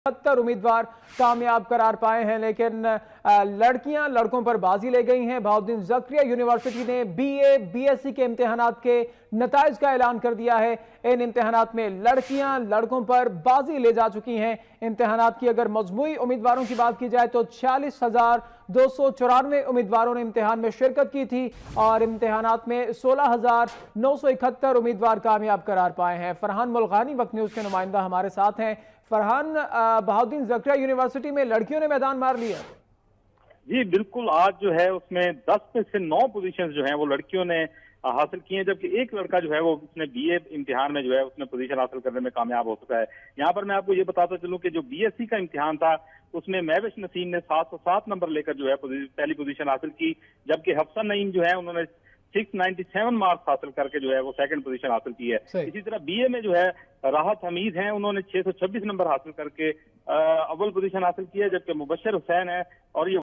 70 उम्मीदवार कामयाब करार पाए हैं, लेकिन लड़कियां लड़कों पर बाजी ले गई हैं। बहाउद्दीन ज़करिया यूनिवर्सिटी ने बीए बीएससी के इम्तिहानात के नताइज का ऐलान कर दिया है। इन इम्तिहानात में लड़कियां लड़कों पर बाजी ले जा चुकी हैं। इम्तिहानात की अगर मजमूई उम्मीदवारों की बात की जाए तो 46,294 उम्मीदवारों ने इम्तिहान में शिरकत की थी और इम्तिहानात में 16,971 उम्मीदवार कामयाब करार पाए हैं। फरहान मुल्गानी वक्त न्यूज़ के नुमाइंदा हमारे साथ हैं। फरहान, बहाउद्दीन ज़करिया यूनिवर्सिटी में लड़कियों ने मैदान मार लिया। जी बिल्कुल, आज जो है उसमें 10 में से 9 पोजीशंस जो हैं वो लड़कियों ने हासिल की हैं, जबकि एक लड़का जो है वो उसने बीए इम्तिहान में जो है उसने पोजीशन हासिल करने में कामयाब हो चुका है। यहाँ पर मैं आपको ये बताता चलूं कि जो बीएससी का इम्तिहान था उसमें महविश नसीम ने 707 नंबर लेकर जो है पहली पोजीशन हासिल की, जबकि हफ्सा नईम जो है उन्होंने 697 मार्क्स हासिल करके जो है वो सेकंड पोजीशन हासिल की है। इसी तरह बीए में जो है राहत हमीद हैं, उन्होंने 626 नंबर हासिल करके अव्वल पोजीशन हासिल की है, जबकि मुबशर हुसैन है और ये